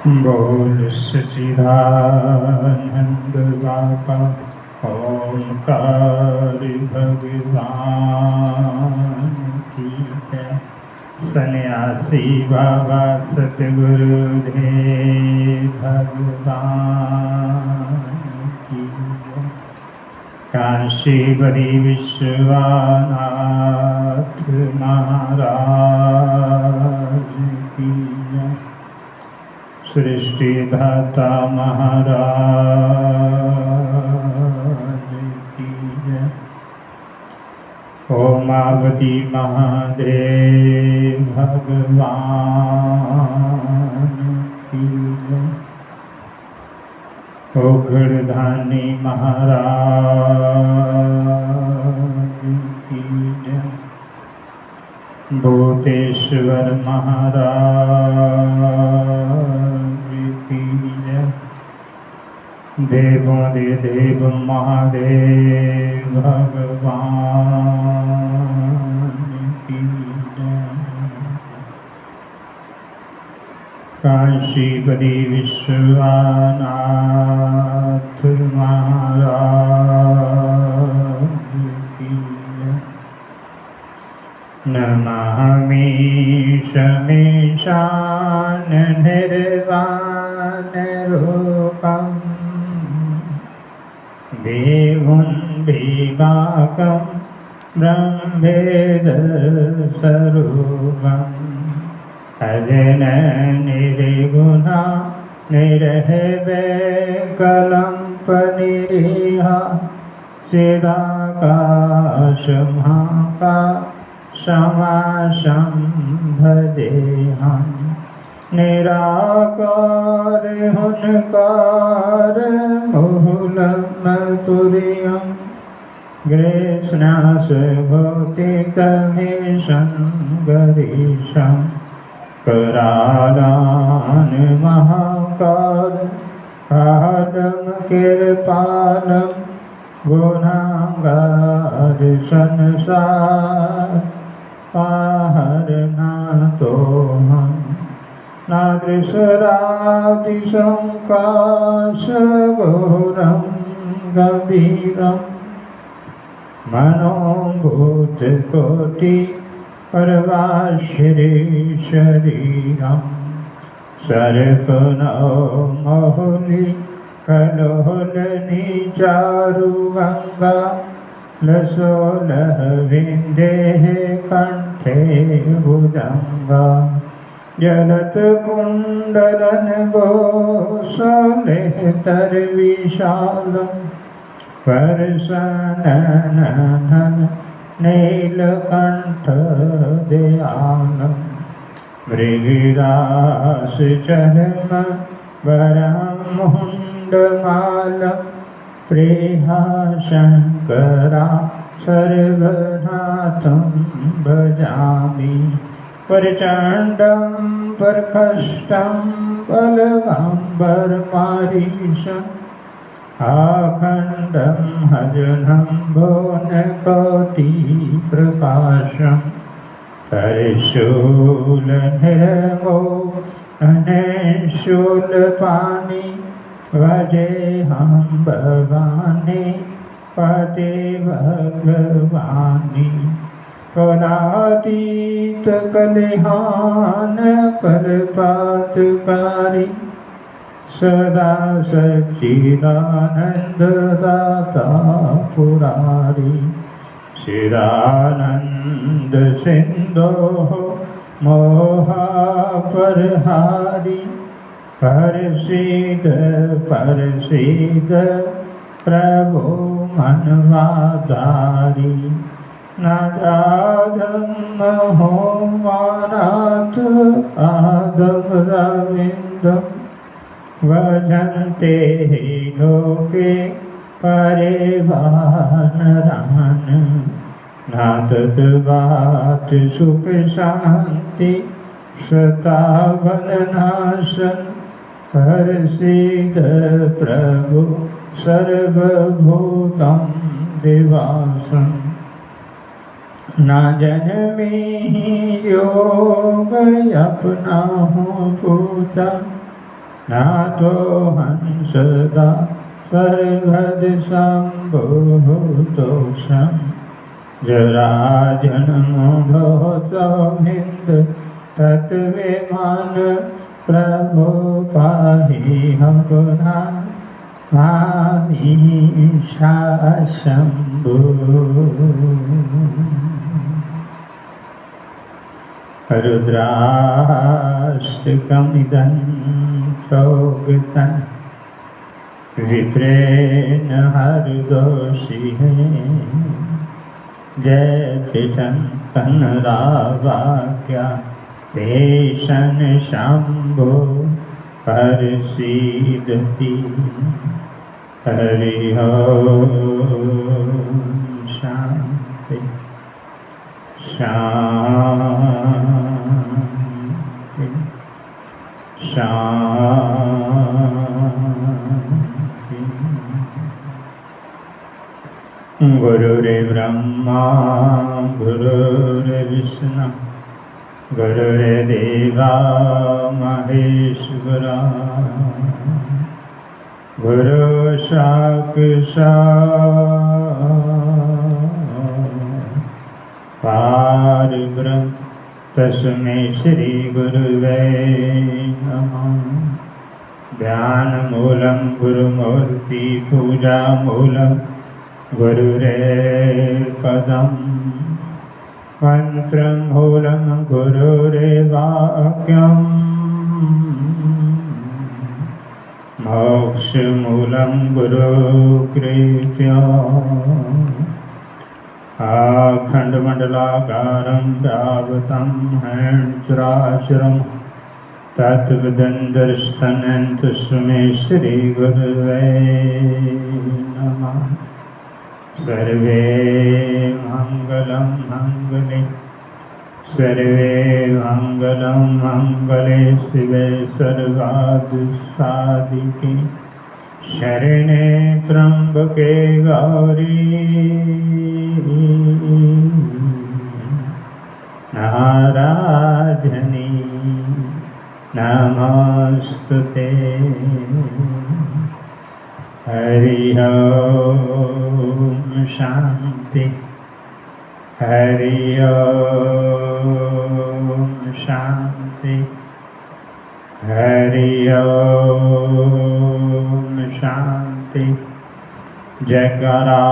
बोल सच्चिदानंद बाबा ओंकार भगवान की जय। सन्यासी बाबा सतगुरुदेव भगवान की जय। काशी बड़ी विश्वनाथ महाराज की जय। सृष्टि दाता महाराज की जय। ओमावती महादेव भगवान की जय। ओघड़धानी महाराज की जय। भूतेश्वर महाराज की जय। देवों दे देव महादेव भगवान की जय। काशीपति विश्वनाथ महाराज की जय। नमामीशमीशान निर्वाण रूपम् विभुं विभागं ब्रह्मेन्द्रस्वरूपम् अजन निर्गुणा निर्कलंपनिरीह चिदाकाशमहाकाशमाशं भजेऽहं। निराकार हुंकार मूलमतुर्यं कृष्णस्फटिकमीशं गरीशम् करालान महाकाल कालं कृपालं गुणागार संसार पाहरनाथोऽहं। नादृशरादिशङ्काशघोरं गभीरं मनोभूतकोटि परवाश्री शरीरं सर्पनो मोहुली कलोलनी चारुगंगा लसोलह विंदेः कंठे भुजंगा। जलत कुंडलन गोसलेह तर विशालम परसननन नीलकंठ दयालं। मृगिरास चर्म वरमुण्डमालं प्रिया शंकरा सर्वनाथं भजामि। प्रचण्डं प्रकष्टं बलगाम्बरमारीशम् आखण्डं हजनं भुवनकोटिप्रकाशं। त्रिशूलनिर्मो शूलपाणि भजेऽहं भवानि पते भगवानि। कलातीतकलिहान कल्पातकारी सदा सच्चिदानन्ददाता पुरारी। चिदानन्द सिन्धोः मोहापरहारी परसीद परसीद प्रभो मनवाधारी। नादाधम होमानाथ आदम रविन्दम् भजन्ते हि लोके परिवानरान्। नातद्वात् सुख शान्ति सतावननाशन् हरसिद प्रभु सर्वभूतं दिवासम्। ना जन्मे योग अपना हो पूजा नाथो हंसदा सर्वद शम्भुतोषं जराजन्मो सौमिन्द तत्विमान प्रभो पाहि हम पुनः आमीशा शम्भु रुद्राष्टकमिदं प्रोक्तं विप्रेण हरदोषी जय पीठं तन्रावाक्या तेषन शम्भो हर्षीदति हरि ओम शांति शांति शांति। गुरुर्ब्रह्मा गुरुर्विष्णु गुरुर्देवा महेश्वरा गुरु साक्षात् परब्रह्म तस्मै श्री गुरुवे नमः। ध्यान मूलं गुरुमूर्ति पूजा मूलं गुरुरेपदम् मंत्रं मूलं गुरुरेवाक्यम् मोक्षमूलं गुरुकृपया। अखण्डमण्डलाकारं व्याप्तं येन चराचरं तत्पदं दर्शनं तस्मै श्रीगुरवे नमः। सर्वे मङ्गलं मङ्गले सर्वे मङ्गलं मङ्गले शिवे सर्वार्थसाधिके शरणे त्र्यम्बके गौरी नारायणी नमोस्तुते। हरि ओम शांति हरि ओम शांति हरि ओम शांति। जयकारा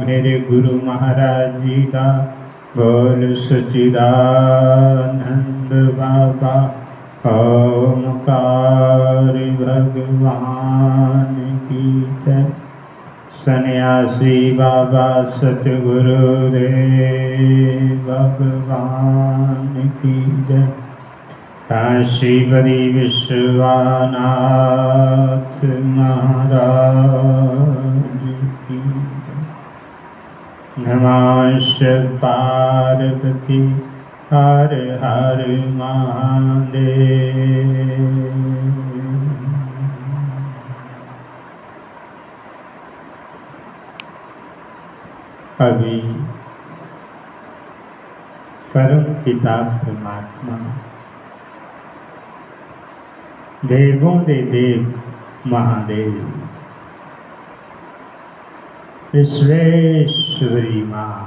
मेरे गुरु महाराज जी का बोल सच्चिदानंद बाबा ओमकार भगवान की जय। सन्यासी बाबा सतगुरुदेव भगवान की जय। काशीपति विश्वनाथ महाराज की जय। नमः पार्वती हर हर महादेव। अभी परम पिता परमात्मा देवों दे देव महादेव विश्वेश्वरी माँ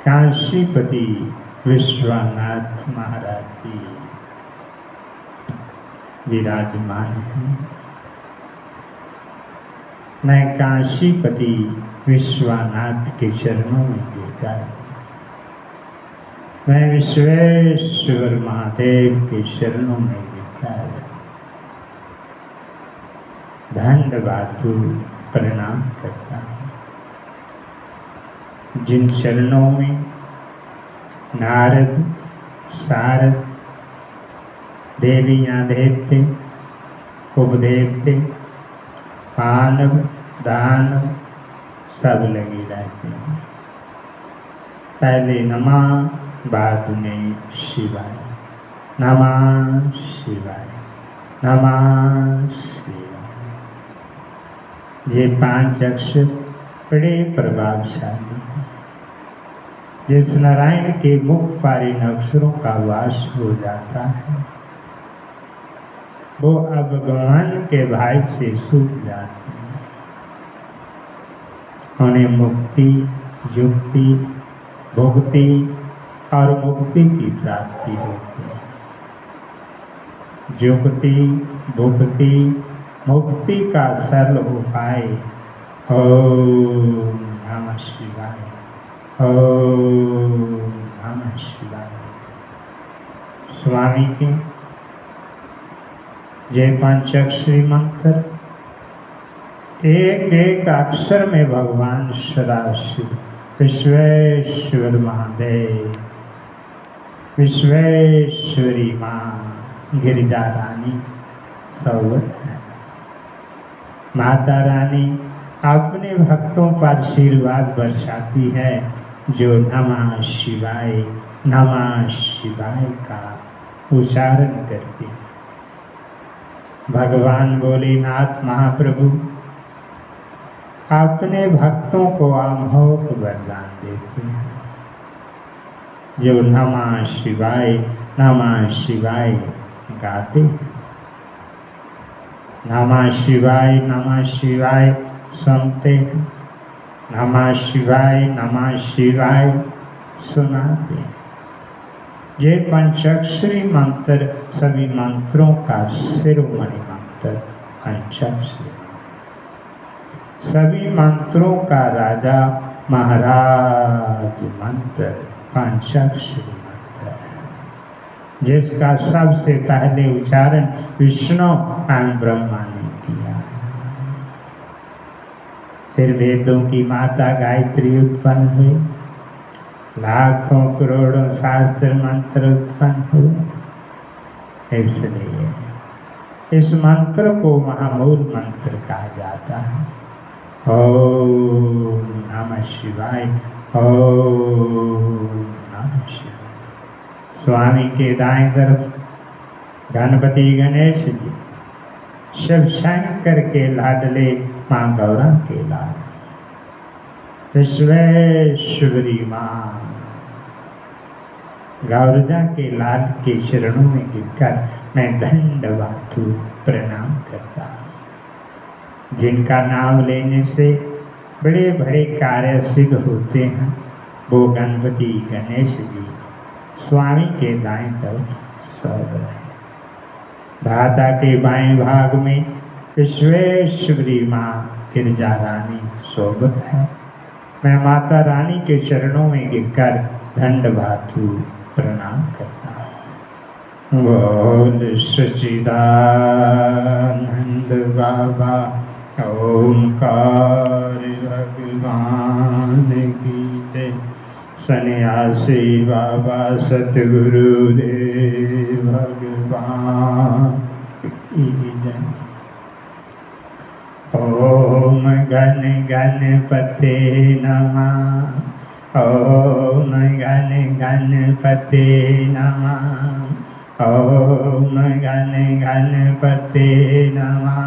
काशीपति विश्वनाथ महाराज जी विराजमान हैं। मैं काशीपति विश्वनाथ के चरणों में गिरता हूँ। मैं विश्वेश्वर महादेव के चरणों में गिरता हूँ। धन्यवाद प्रणाम करता हूँ। जिन चरणों में नारद शारद देवियाँ देवते उपदेवते मानव दानव सब लगे रहते हैं। पहले नमः बाद में शिवाय नमः शिवाय नमः शिवाय। ये 5 अक्षर बड़े प्रभावशाली हैं। जिस नारायण के मुख पर इन अक्षरों का वास हो जाता है वो अब भगवान के भाई से सूख जाते हैं। उन्हें मुक्ति, युक्ति, भुक्ति और मुक्ति की प्राप्ति होती है। युक्ति, भुक्ति, मुक्ति का सरल उपाय ओम नमः शिवाय, ओम नमः शिवाय। स्वामी के जय पंचाक्षरी मंत्र, एक एक अक्षर में भगवान सदाशिव विश्वेश्वर महादेव, विश्वेश्वरी माँ गिरिजा रानी सौवत है। माता रानी अपने भक्तों पर आशीर्वाद बरसाती है जो नमः शिवाय, नमः शिवाय का उच्चारण करते हैं। भगवान भोलेनाथ महाप्रभु अपने भक्तों को अमोघ वरदान देते हैं जो नमः शिवाय, नमः शिवाय गाते हैं। नमः शिवाय, नमः शिवाय सुनते हैं, नमः शिवाय, नमः शिवाय सुनाते हैं। ये पंचाक्षरी मंत्र सभी मंत्रों का शिरोमणि मंत्र पंचाक्षरी, सभी मंत्रों का राजा महाराज मंत्र पंचाक्षरी मंत्र है, जिसका सबसे पहले उच्चारण विष्णु एवं ब्रह्मा ने किया है। फिर वेदों की माता गायत्री उत्पन्न हुई, लाखों करोड़ों शास्त्र मंत्र उत्पन्न हुए। इसलिए इस मंत्र को महामूल मंत्र कहा जाता है। ओम नमः शिवाय, ओम नमः शिवाय। स्वामी के दाएं तरफ गणपति गणेश जी, शिव शंकर के लाडले माँ गौरा के लाल, विश्वेश्वरी माँ गौरजा के लाल के चरणों में गिरकर मैं दंडवत प्रणाम करता हूँ। जिनका नाम लेने से बड़े बड़े कार्य सिद्ध होते हैं, वो गणपति गणेश जी स्वामी के दाएं तरफ सौर है। धाता के बाएं भाग में विश्वेश्वरी माँ गिरजा रानी सोबत है। मैं माता रानी के चरणों में गिरकर दंडवत प्रणाम करता हूँ। बोल सच्चिदानंद बाबा ओंकार भगवान की जय। सन्यासी बाबा सतगुरुदेव भगवान की जय। ओम गण गणपते नमः, ओम गण गणपते नमः, ओम गण गणपते नमः।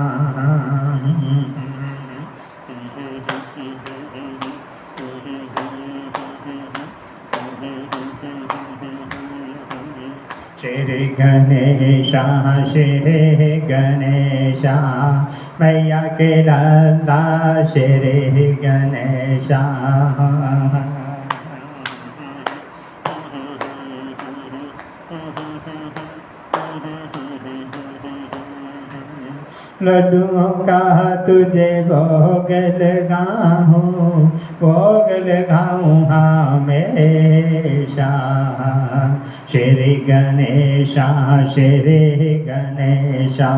श्री गणेशा, श्री गणेशा, मैया के लाला श्री गणेशा। लड्डुओं का तुझे भोग लगाऊं, भोग लगाऊं हमेशा। श्री गणेशा, श्री गणेशा,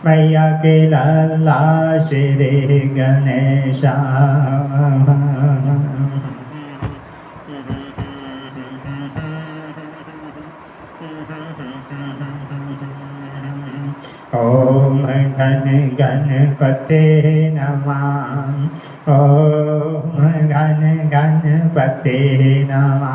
मैया के लाला श्री गणेशा। ओम गण गणपते नमः, ओम गण गणपते नमः।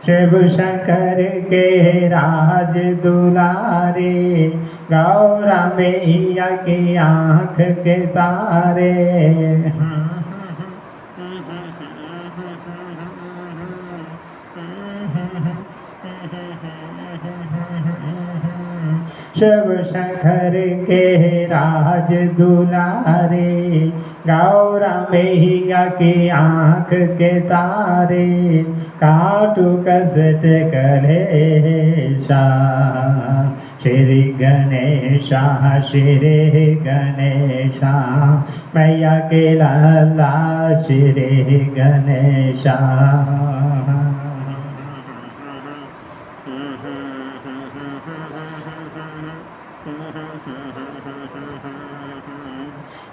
शिव शंकर के राज दुलारे, गौरा मैया की आँख के तारे। शिव शंकर के राज दुलारे, गौरा मैया की आँख के तारे, काटू कसट कलेशा। श्री गणेशा श्री गणेशा, मैया के लाला श्री गणेशा।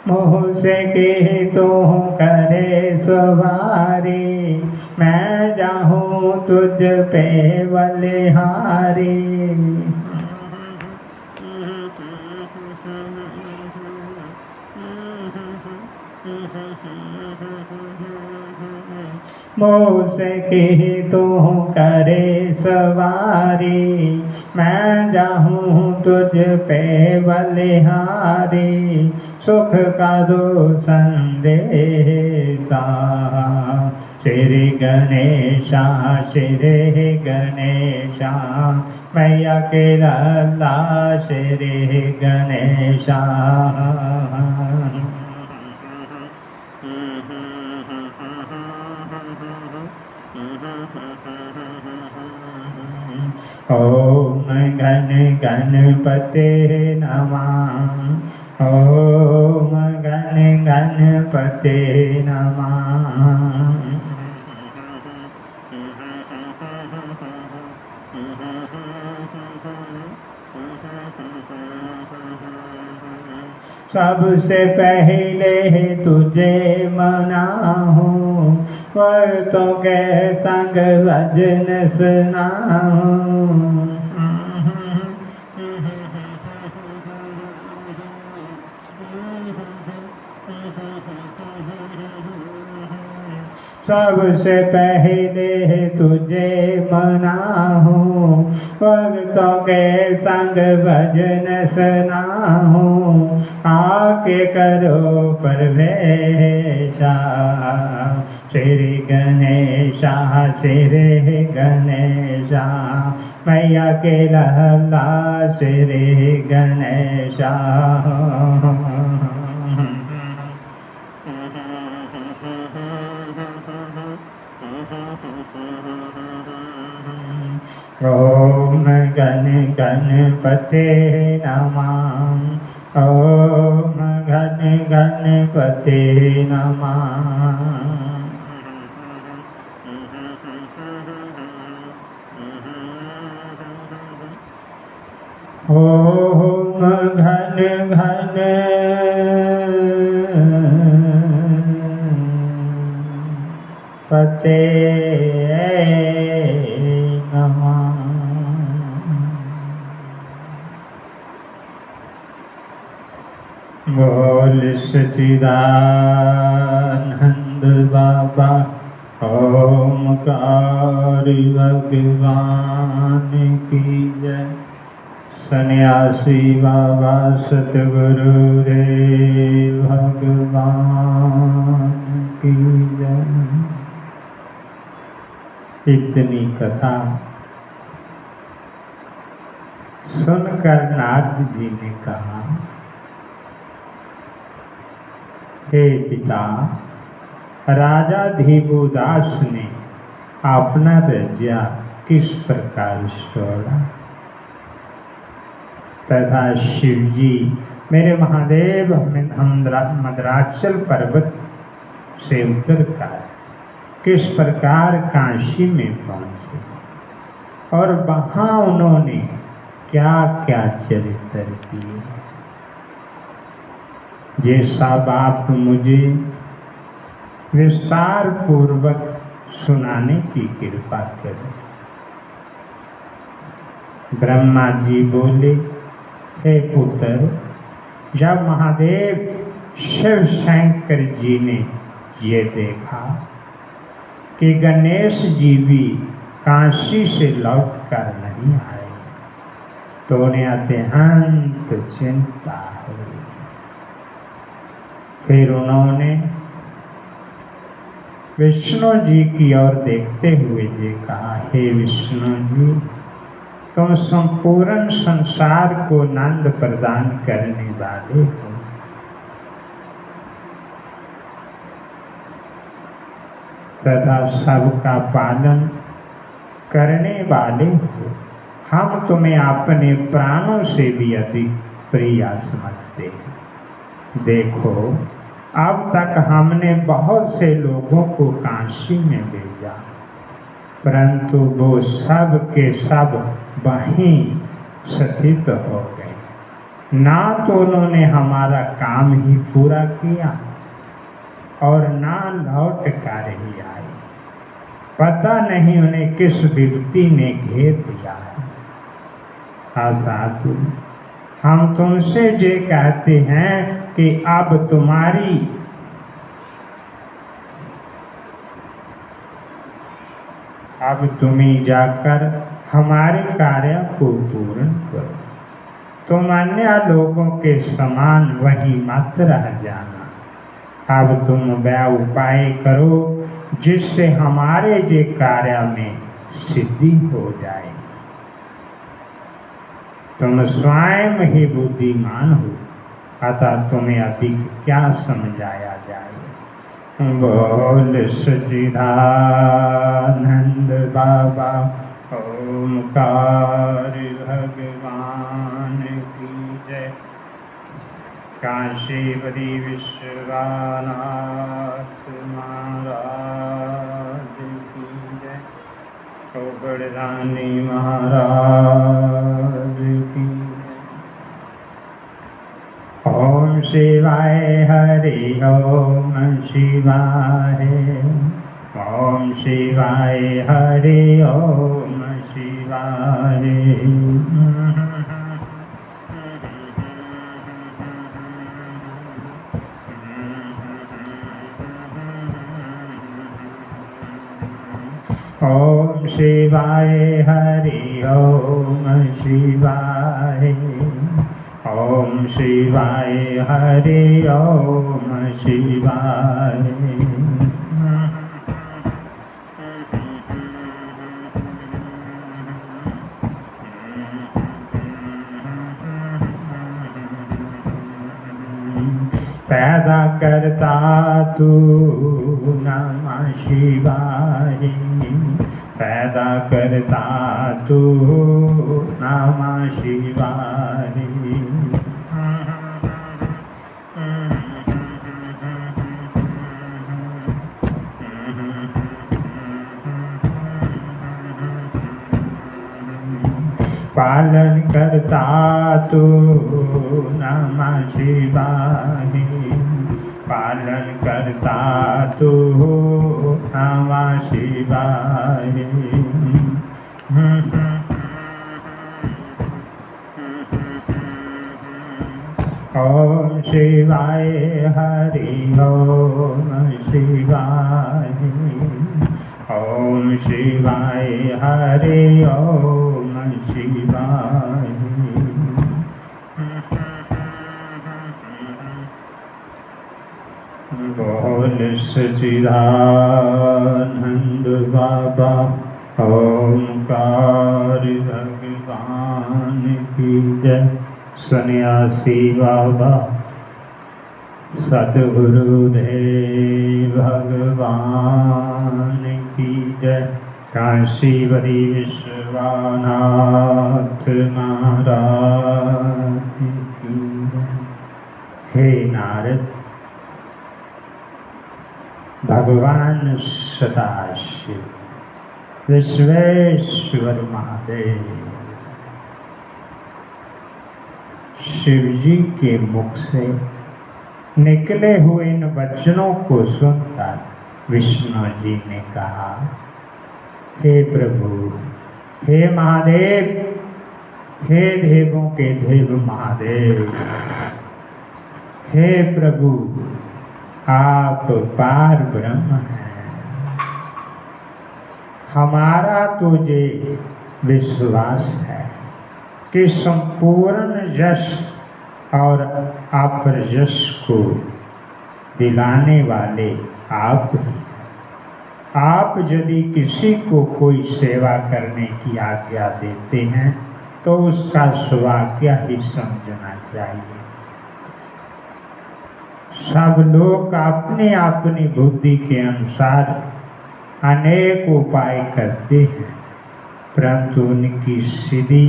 मुँह से कहे तो करे सवारी, मैं जाऊँ तुझ पे बलिहारी। मुँह से कहे तो करे सवारी, मैं जाऊँ तुझ पे बलिहारी। सुख का दो संदेशा, श्री गणेशा श्री गणेशा, मैया के लाला श्री गणेशा। ओम गण गणपते नमः, ओम गण गणपते नमः। सबसे पहले तुझे मनाऊं, वर्तों के संग भजन सुनाऊं। सबसे पहले तुझे मनाऊं, भक्तों के संग भजन सुनाऊं। आके करो प्रवेशा, श्री गणेशा श्री गणेशा, मैया के लाला श्री गणेशा। ओम गण गणपते नमः, ओम गण गणपते नमः। ओम घन घन पते नमः। बोल सच्चिदानंद बाबा ओमकार भगवान की जय। सन्यासी बाबा सतगुरुदेव भगवान की जय। इतनी कथा सुनकर नारद जी ने कहा, हे पिता, राजा धीबोदास ने अपना रज्या किस प्रकार छोड़ा तथा शिवजी मेरे महादेव मद्राचल पर्वत से उतरकर किस प्रकार काशी में पहुंचे और वहां उन्होंने क्या क्या चरित्र किए, ये सब आप मुझे विस्तार पूर्वक सुनाने की कृपा करें। ब्रह्मा जी बोले, हे पुत्र, जब महादेव शिव शंकर जी ने ये देखा कि गणेश जी भी काशी से लौट कर नहीं आए तो उन्हें अत्यंत चिंता हुई। फिर उन्होंने विष्णु जी की ओर देखते हुए जी कहा, हे विष्णु जी, तुम संपूर्ण संसार को नंद प्रदान करने वाले हो। तथा सबका पालन करने वाले हो। हम तुम्हें अपने प्राणों से भी अधिक प्रिय समझते हैं। देखो, अब तक हमने बहुत से लोगों को काशी में भेजा, परंतु वो सब के सब वहीं स्थित हो गए। ना तो उन्होंने हमारा काम ही पूरा किया और ना लौट कर ही आए। पता नहीं उन्हें किस विपत्ति ने घेर दिया है। साधु, हम तुमसे ये कहते हैं कि अब तुम्हें जाकर हमारे कार्य को पूर्ण करो। तुम अन्य लोगों के समान वहीं मत रह जाना। अब तुम वह उपाय करो जिससे हमारे जे कार्य में सिद्धि हो जाए। तुम स्वयं ही बुद्धिमान हो, अतः तुम्हें अधिक क्या समझाया जाए। बोल सच्चिदानंद बाबा ओमकार भगवान की जय। काशीपति विश्वनाथ महाराज की जय। गोवर्धनी महाराज की जय। ओम शिवाय हरि ओम शिवाय। ओम शिवाय हरि ओम शिवाय। ओम शिवाय हरि ओम शिवाय। ओम शिवाय हरि ओम शिवाय। पैदा करता तू नमः शिवाय। पैदा करता तू नमः शिवाय। पालन करता तू नमः शिवाय। पालन करता तू नमः शिवाय। ओम शिवाय हरि ओम शिवाय। ओम शिवाय हरि ओम शिवाय। बोल सच्चिदानंद बाबा ओमकार भगवान की जय। सन्यासी बाबा सद्गुरुदेव भगवान की जय। काशीपति विश्वनाथ महाराज की जय। हे नारद, भगवान सदाशिव विश्वेश्वर महादेव शिव जी के मुख से निकले हुए इन वचनों को सुनकर विष्णु जी ने कहा, हे प्रभु, हे महादेव, हे देवों के देव महादेव, हे प्रभु, आप पार ब्रह्म हैं। हमारा तुझे विश्वास है कि संपूर्ण यश और अपर यश को दिलाने वाले आप ही हैं। आप यदि किसी को कोई सेवा करने की आज्ञा देते हैं तो उसका स्वाज्ञा ही समझना चाहिए। सब लोग अपनी अपनी बुद्धि के अनुसार अनेक उपाय करते हैं, परंतु उनकी सिद्धि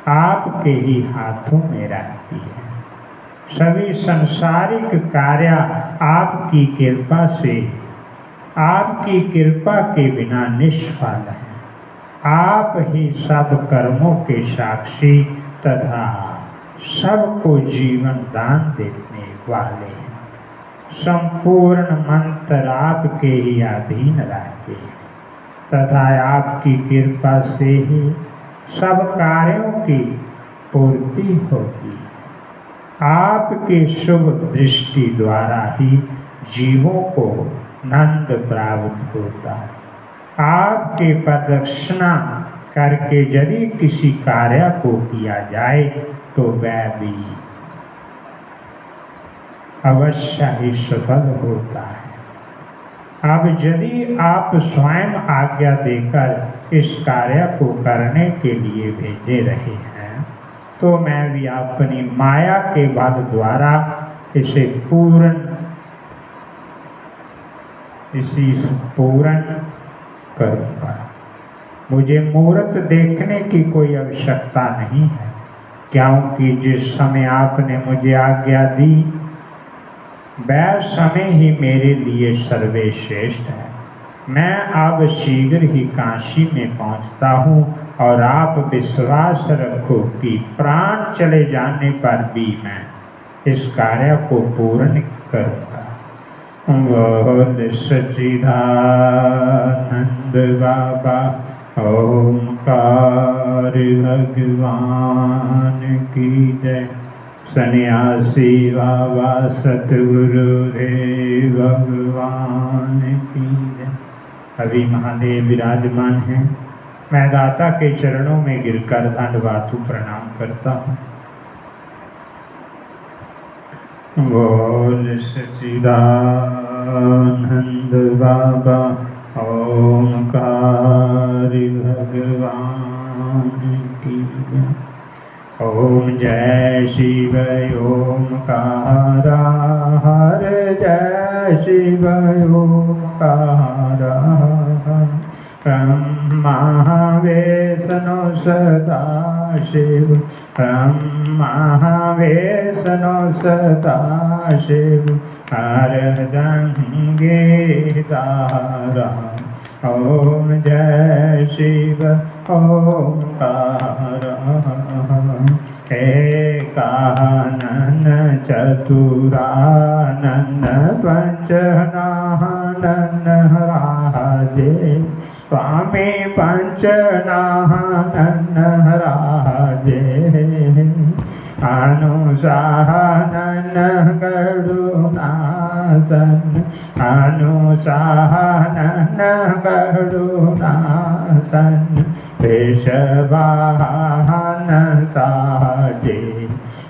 आपके ही हाथों में रहती है। सभी संसारिक कार्य आपकी कृपा से, आपकी कृपा के बिना निष्फल है। आप ही सब कर्मों के साक्षी तथा सबको जीवन दान देने वाले हैं। संपूर्ण मंत्र आपके ही अधीन रहते हैं तथा आपकी कृपा से ही सब कार्यों की पूर्ति होती है। आपकी शुभ दृष्टि द्वारा ही जीवों को नंद प्राप्त होता है। आपके प्रदक्षिणा करके यदि किसी कार्य को किया जाए तो वह भी अवश्य ही सफल होता है। अब यदि आप स्वयं आज्ञा देकर इस कार्य को करने के लिए भेजे रहे हैं तो मैं भी अपनी माया के बल द्वारा इसे पूर्ण करूँगा। मुझे मुहूर्त देखने की कोई आवश्यकता नहीं है, क्योंकि जिस समय आपने मुझे आज्ञा दी वह समय ही मेरे लिए सर्वश्रेष्ठ है। मैं अब शीघ्र ही काशी में पहुंचता हूँ और आप विश्वास रखो कि प्राण चले जाने पर भी मैं इस कार्य को पूर्ण करूँगा। बोल सच्चिदानंद बाबा ओंकार भगवान की जय। सन्यासी बाबा सतगुरु देव भगवान की जय। अभी महादेव विराजमान हैं। मैं दाता के चरणों में गिरकर दंडवत प्रणाम करता हूँ। बोल सच्चिदानंद बाबा ओंकार भगवान की जय। ओम जय शिव ओंकार हर जय शिव ओंकार ब्रह्मा विष्णु सदा शिव ब्रह्मा विष्णु सदा शिव हरदं गीतारा। ओम जय शिव ओंकार एकानन चतुरानन पंचनानन राजे स्वामी पंचनानन राजे अनुशानन करुणासन अनुशानन करुणासन विषवाहन साजे।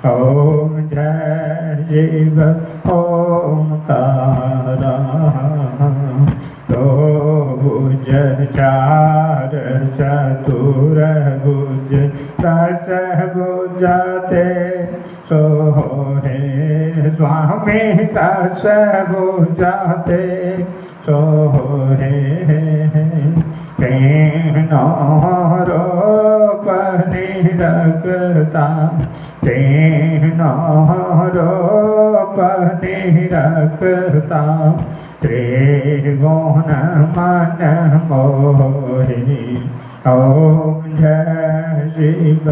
ओम जय शिव ओंकार दो भुज चार चतुर भुज दस भुजाते सोहे स्वामी दस भुजाते सोहे तीनों रूप निरखता तीनों रूप निरखता त्रिभुवन मन मोहे। ओम जय शिव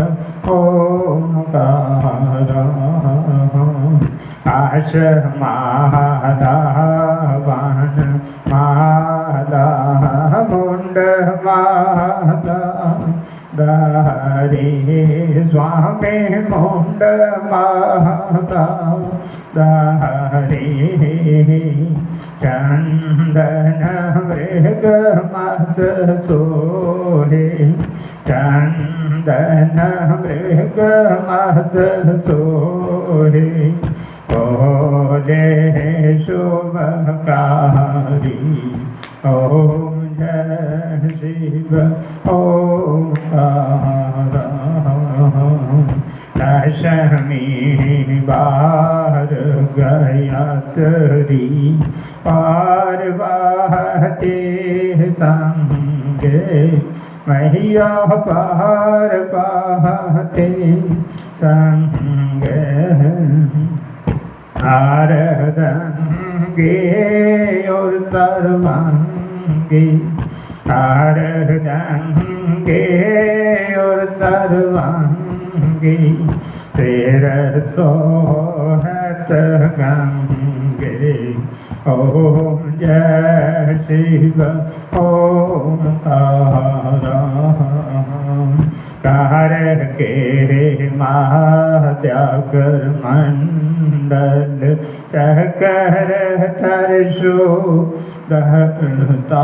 ओंकार आश माला वन माला मुंड माला रे स्वामी मुंड माता रे चंदन मृग मद सोहे चंदन मृग मद सोहे बोले शुभकारी ओम जय शिव ओंकार लक्ष्मी बार गायत्री पार्वती संगे मैया पार्वती संगे आरदंगे और तरवंगे आरदंगे और तरवंगे तेर सोहत गंगे ओम जय शिव ओंकार कार के महात्यागर मंडल चकर तरसो दहता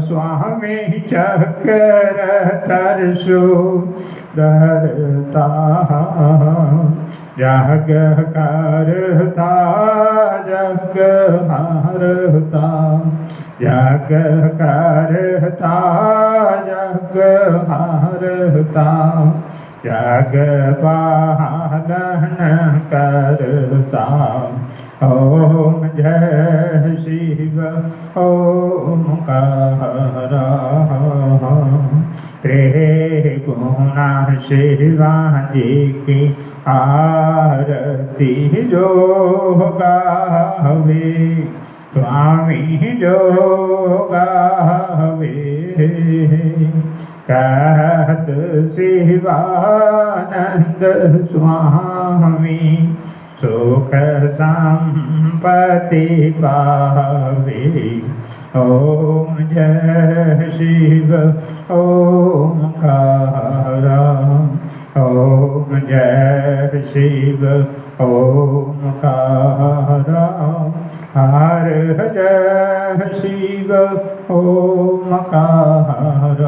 स्वामी चकर तरसो दहता जग करता जग हारता जग करता जग हारता जग पालन करता ओम जय शिव ओंकार रे गुणा शिवाजी की आरती जो गावे स्वामी जो गावे कहत शिवानंद स्वामी सुख संपत्ति पावे ओम जय शिव ओंकार ओम जय शिव ओंकार हर जय शिव ओंकार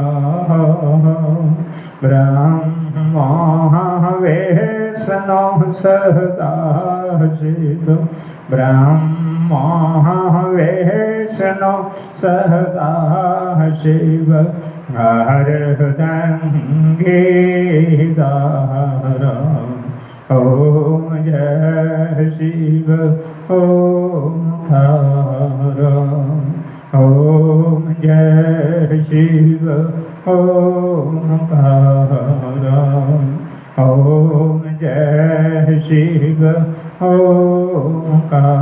ब्रह्म वैष्णो सदा शिव ब्रह्म वैष्णो सदा शिव हर गंगे दारा ओम जय शिव ओंकार ओम जय शिव ओंकार ओम जय शिव ओंकार